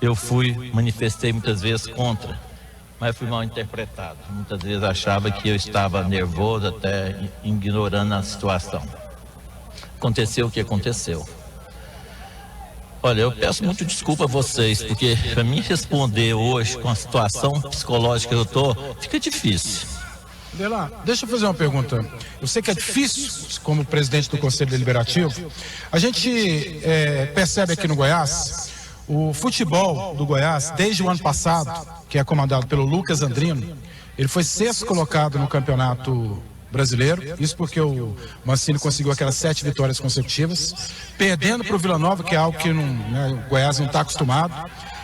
eu manifestei muitas vezes contra, mas fui mal interpretado. Muitas vezes achava que eu estava nervoso, até ignorando a situação. Aconteceu o que aconteceu. Olha, eu peço muito desculpa a vocês, porque para mim responder hoje com a situação psicológica que eu estou, fica difícil. Adelar, deixa eu fazer uma pergunta. Eu sei que é difícil, como presidente do Conselho Deliberativo, a gente percebe aqui no Goiás, o futebol do Goiás, desde o ano passado, que é comandado pelo Lucas Andrino, ele foi sexto colocado no Campeonato Brasileiro, isso porque o Mancini conseguiu aquelas 7 vitórias consecutivas, perdendo para o Vila Nova, que é algo que o Goiás não está acostumado.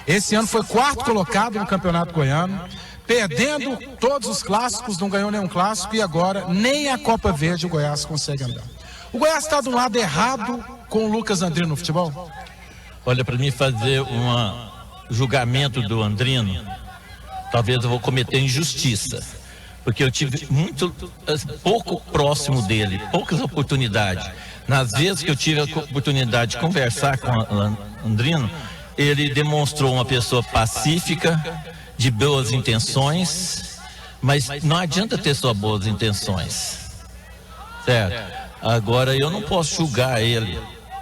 Esse ano foi quarto colocado no Campeonato Goiano, perdendo todos os clássicos, não ganhou nenhum clássico, e agora nem a Copa Verde o Goiás consegue andar. O Goiás está do lado errado com o Lucas Andrino no futebol? Olha, para mim fazer um julgamento do Andrino, talvez eu vou cometer injustiça, porque eu tive pouco próximo dele, poucas oportunidades. Nas vezes que eu tive a oportunidade de conversar com o Andrino, ele demonstrou uma pessoa pacífica, de boas intenções, mas não adianta ter só boas intenções, certo? Agora eu não posso julgar ele,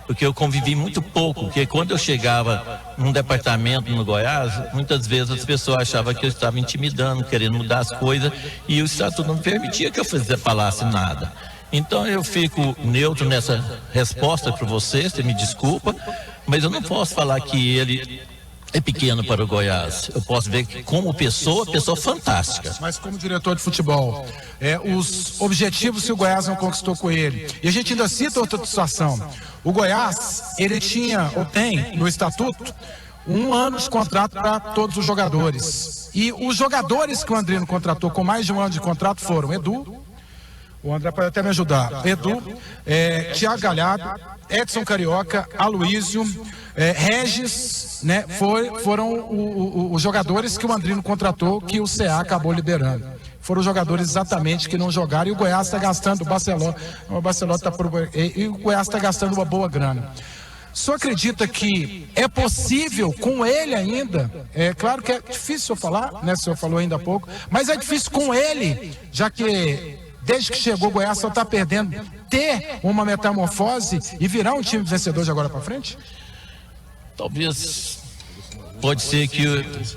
porque eu convivi muito pouco, porque quando eu chegava num departamento no Goiás, muitas vezes as pessoas achavam que eu estava intimidando, querendo mudar as coisas, e o estatuto não permitia que eu falasse nada. Então eu fico neutro nessa resposta para você me desculpa, mas eu não posso falar que ele é pequeno para o Goiás. Eu posso ver que como pessoa fantástica. Mas como diretor de futebol, os objetivos que o Goiás não conquistou com ele. E a gente ainda cita outra situação. O Goiás, ele tinha, ou tem, no estatuto, 1 ano de contrato para todos os jogadores. E os jogadores que o Andrino contratou com mais de 1 ano de contrato foram Edu, o André pode até me ajudar, Edu, Thiago Galhardo, Edson Carioca, Aloísio, Regis, né, foram os jogadores que o Andrino contratou, que o CA acabou liberando. Foram jogadores exatamente que não jogaram, e o Goiás está gastando, o Goiás está gastando uma boa grana. O senhor acredita que é possível com ele ainda? É claro que é difícil eu falar, né? O senhor falou ainda há pouco, mas é difícil com ele, já que desde que chegou o Goiás só está perdendo, ter uma metamorfose e virar um time vencedor de agora para frente? Talvez, pode ser que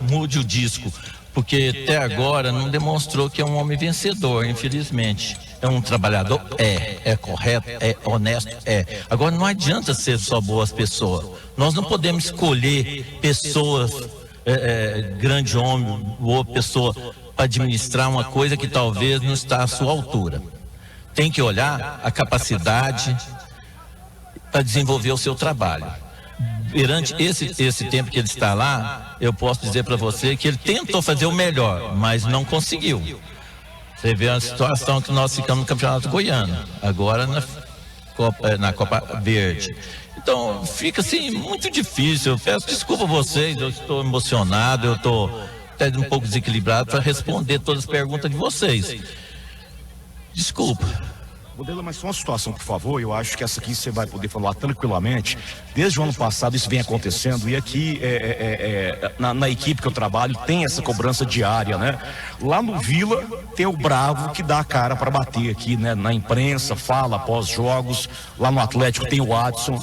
mude o disco, porque até agora não demonstrou que é um homem vencedor, infelizmente. É um trabalhador? É correto? É honesto? Agora não adianta ser só boas pessoas. Nós não podemos escolher pessoas, grande homem ou pessoa, para administrar uma coisa que talvez não está à sua altura. Tem que olhar a capacidade para desenvolver o seu trabalho. Durante esse tempo que ele está lá, eu posso dizer para você que ele tentou fazer o melhor, mas não conseguiu. Você vê a situação que nós ficamos no Campeonato Goiano, agora na Copa Verde. Então fica assim muito difícil. Eu peço desculpa a vocês, eu estou emocionado, eu estou até um pouco desequilibrado para responder todas as perguntas de vocês. Desculpa. Modelo, mas só uma situação, por favor, eu acho que essa aqui você vai poder falar tranquilamente. Desde o ano passado isso vem acontecendo, e aqui na equipe que eu trabalho tem essa cobrança diária, né? Lá no Vila tem o Bravo que dá a cara para bater aqui, né? Na imprensa, fala após jogos, lá no Atlético tem o Adson.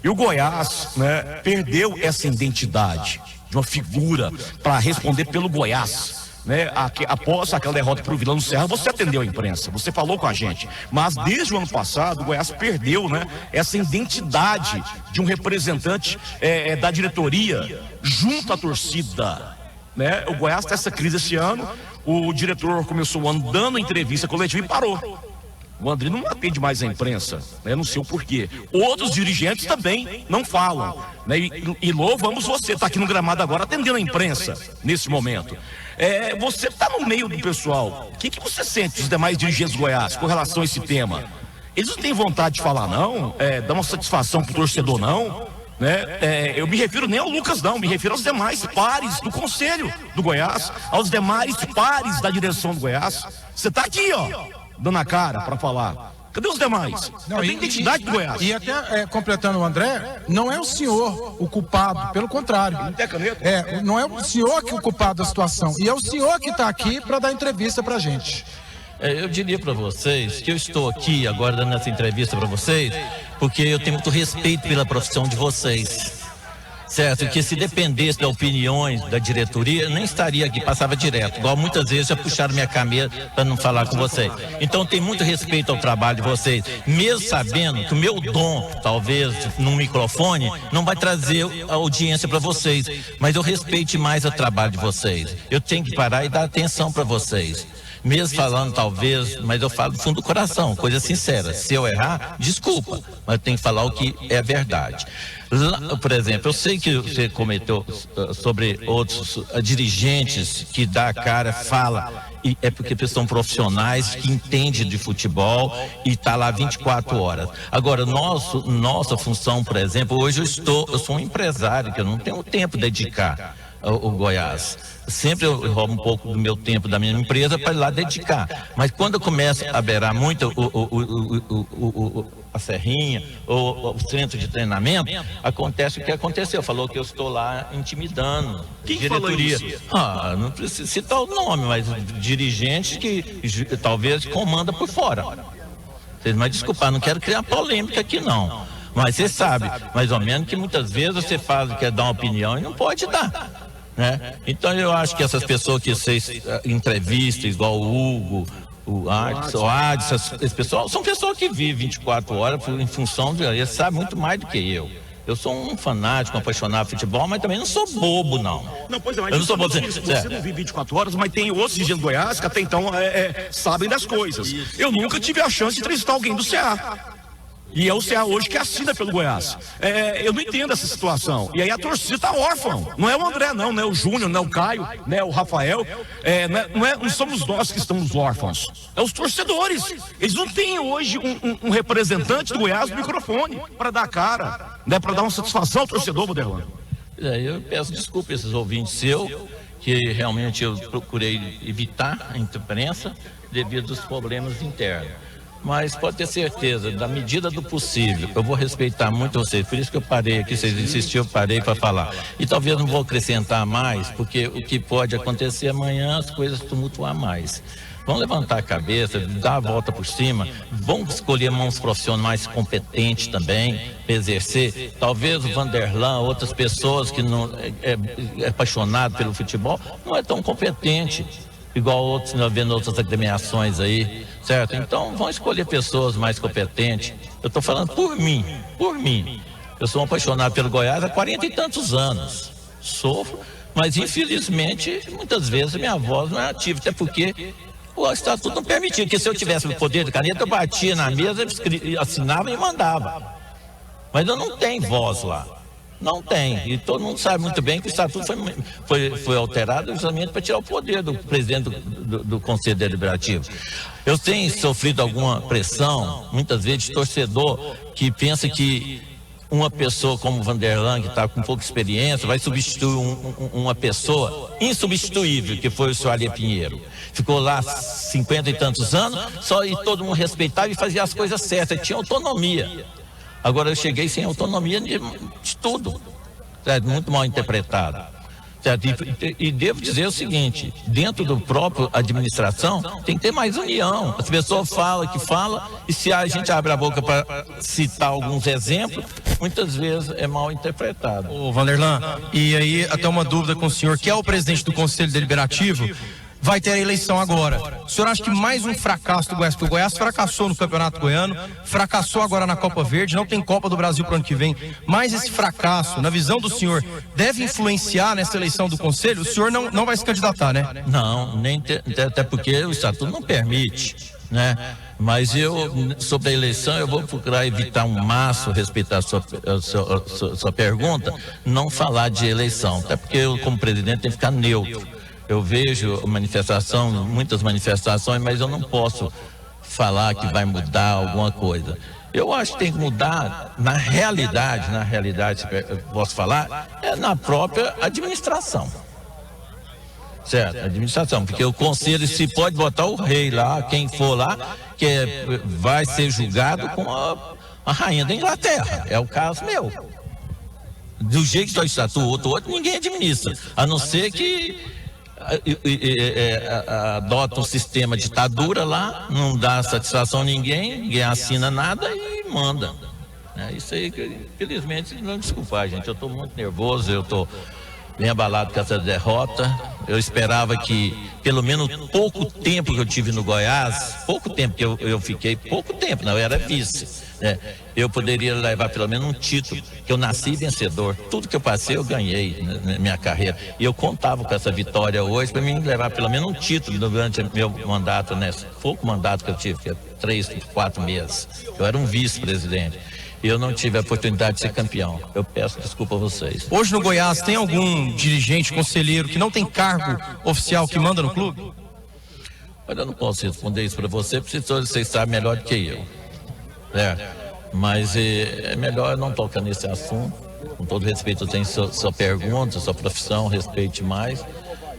E o Goiás, né, perdeu essa identidade de uma figura para responder pelo Goiás. Né, após aquela derrota para o Vila no Serra, você atendeu a imprensa, você falou com a gente, mas desde o ano passado o Goiás perdeu, né, essa identidade de um representante da diretoria junto à torcida, né? O Goiás tem essa crise esse ano, o diretor começou o ano dando entrevista coletiva e parou. O Andrino não atende mais a imprensa, né? Não sei o porquê. Outros dirigentes também não falam, né? E louvamos você, está aqui no gramado agora atendendo a imprensa nesse momento. Você está no meio do pessoal. O que você sente dos demais dirigentes do Goiás com relação a esse tema? Eles não têm vontade de falar, não? Dar uma satisfação para o torcedor, não? Né? Eu me refiro nem ao Lucas, não, me refiro aos demais pares do Conselho do Goiás, aos demais pares da direção do Goiás. Você está aqui, ó, dando a cara para falar. Cadê os demais? Cadê a identidade do Goiás? E até completando o André, não é o senhor o culpado, pelo contrário. Não é o senhor que é o culpado da situação. E é o senhor que está aqui para dar entrevista para a gente. Eu diria para vocês que eu estou aqui agora dando essa entrevista para vocês porque eu tenho muito respeito pela profissão de vocês. Certo, que se dependesse das opiniões da diretoria, eu nem estaria aqui, passava direto. Igual muitas vezes já puxaram minha camisa para não falar com vocês. Então tem muito respeito ao trabalho de vocês, mesmo sabendo que o meu dom, talvez num microfone, não vai trazer a audiência para vocês, mas eu respeito mais o trabalho de vocês. Eu tenho que parar e dar atenção para vocês. Mesmo falando talvez, mas eu falo do fundo do coração, coisa sincera. Se eu errar, desculpa, mas eu tenho que falar o que é verdade. Lá, por exemplo, eu sei que você comentou sobre outros dirigentes que dá a cara, fala, e é porque são profissionais que entendem de futebol e está lá 24 horas. Agora, nossa função, por exemplo, hoje eu sou um empresário, que eu não tenho tempo de dedicar o Goiás. Sempre eu roubo um pouco do meu tempo da minha empresa para ir lá dedicar. Mas quando eu começo a beirar muito a serrinha ou o centro de treinamento, acontece o que aconteceu. Falou que eu estou lá intimidando. Quem diretoria. Falou isso? Não preciso citar o nome, mas dirigente que talvez comanda por fora. Mas desculpa, não quero criar polêmica aqui não. Mas você sabe, mais ou menos, que muitas vezes você quer dar uma opinião e não pode dar. Né? Então eu acho que essas pessoas que vocês entrevistam, igual o Hugo, o Adson, esse pessoal, são pessoas que vivem 24 horas em função de... Eles sabem muito mais do que eu. Eu sou um fanático, um apaixonado por futebol, mas também não sou bobo, não. Não, pois é, mas eu não sou bobo. Você não vive 24 horas, mas tem outros dirigentes do Goiás que até então sabem das coisas. Eu nunca tive a chance de entrevistar alguém do CA. E é o CA hoje que assina pelo Goiás. Eu não entendo essa situação. E aí a torcida está órfã. Não é o André, não é o Júnior, não é o Caio, não é o Rafael. Não somos nós que estamos órfãos. É os torcedores. Eles não têm hoje um representante do Goiás no microfone para dar a cara, né, para dar uma satisfação ao torcedor, Vanderlan. Eu peço desculpa a esses ouvintes seus, que realmente eu procurei evitar a imprensa devido aos problemas internos. Mas pode ter certeza, da medida do possível, eu vou respeitar muito vocês. Por isso que eu parei aqui, vocês insistiram, eu parei para falar. E talvez não vou acrescentar mais, porque o que pode acontecer amanhã, as coisas tumultuar mais. Vamos levantar a cabeça, dar a volta por cima, vamos escolher mãos profissionais competentes também, para exercer. Talvez o Vanderlan, outras pessoas que não é apaixonado pelo futebol, não é tão competente. Igual outros, nós vendo outras agremiações aí, certo? Então, vão escolher pessoas mais competentes. Eu estou falando por mim. Eu sou um apaixonado pelo Goiás há 40 e tantos anos. Sofro, mas infelizmente, muitas vezes minha voz não é ativa, até porque o estatuto não permitia, porque se eu tivesse o poder de caneta, eu batia na mesa, assinava e mandava. Mas eu não tenho voz lá. Não tem, e todo mundo sabe muito bem que o estatuto foi alterado justamente para tirar o poder do presidente do Conselho Deliberativo. Eu tenho sofrido alguma pressão, muitas vezes, de torcedor que pensa que uma pessoa como o Vanderlan, que está com pouca experiência, vai substituir uma pessoa insubstituível, que foi o senhor Alê Pinheiro. Ficou lá 50 e tantos anos, e todo mundo respeitava e fazia as coisas certas, tinha autonomia. Agora eu cheguei sem autonomia de tudo, certo? Muito mal interpretado. Certo? E devo dizer o seguinte, dentro do próprio administração tem que ter mais união. As pessoas falam, e se a gente abre a boca para citar alguns exemplos, muitas vezes é mal interpretado. Ô Vanderlan, e aí até uma dúvida com o senhor, que é o presidente do Conselho Deliberativo, vai ter a eleição agora. O senhor acha que mais um fracasso do Goiás? Porque o Goiás fracassou no Campeonato Goiano, fracassou agora na Copa Verde, não tem Copa do Brasil para o ano que vem. Mas esse fracasso, na visão do senhor, deve influenciar nessa eleição do Conselho? O senhor não vai se candidatar, né? Não, até porque o estatuto não permite, né? Mas sobre a eleição, eu vou procurar evitar um máximo, respeitar a sua pergunta, não falar de eleição. Até porque eu, como presidente, tenho que ficar neutro. Eu vejo muitas manifestações, mas eu não posso falar que vai mudar alguma coisa. Eu acho que tem que mudar na realidade, se eu posso falar, na própria administração. Certo, administração, porque o conselho se pode botar o rei lá, quem for lá, vai ser julgado com a rainha da Inglaterra. É o caso meu. Do jeito que está o estatuto, outro ninguém administra, a não ser que adota um sistema de ditadura lá, não dá satisfação a ninguém assina nada e manda. Isso aí, infelizmente, não desculpar, gente. Eu estou muito nervoso, eu estou bem abalado com essa derrota. Eu esperava que, pelo menos pouco tempo que eu tive no Goiás, pouco tempo que eu fiquei, pouco tempo, não, eu era vice, eu poderia levar pelo menos um título, que eu nasci vencedor. Tudo que eu passei eu ganhei na minha carreira. E eu contava com essa vitória hoje para mim levar pelo menos um título durante meu mandato, pouco mandato que eu tive, que é 3, 4 meses. Eu era um vice-presidente. Eu não tive a oportunidade de ser campeão. Eu peço desculpa a vocês. Hoje no Goiás tem algum dirigente, conselheiro que não tem cargo oficial que manda no clube? Olha, eu não posso responder isso para você, porque vocês sabem melhor do que eu. Mas é melhor não tocar nesse assunto. Com todo respeito, eu tenho sua pergunta, sua profissão, respeite mais.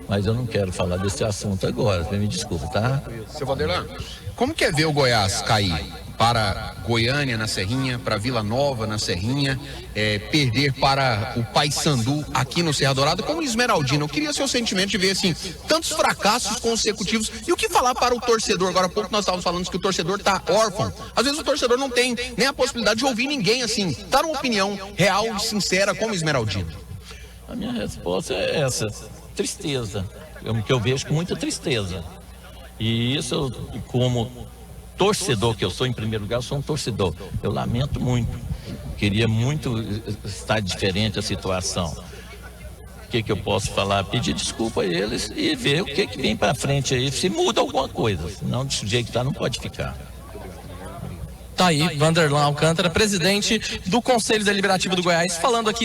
Mas eu não quero falar desse assunto agora. Me desculpa, tá? Seu Vanderlan, como que é ver o Goiás cair para Goiânia na Serrinha, para Vila Nova na Serrinha, perder para o Paysandu aqui no Serra Dourada, como Esmeraldina? Eu queria seu sentimento de ver, assim, tantos fracassos consecutivos. E o que falar para o torcedor? Agora há pouco nós estávamos falando que o torcedor está órfão. Às vezes o torcedor não tem nem a possibilidade de ouvir ninguém, assim. Tá numa opinião real e sincera como Esmeraldina. A minha resposta é essa: tristeza. Que eu vejo com muita tristeza. E isso, como torcedor que eu sou, em primeiro lugar, eu sou um torcedor. Eu lamento muito. Queria muito estar diferente a situação. O que eu posso falar? Pedir desculpa a eles e ver o que vem para frente aí, se muda alguma coisa. Senão, do jeito que está, não pode ficar. Tá aí, Vanderlan Alcântara, presidente do Conselho Deliberativo do Goiás, falando aqui na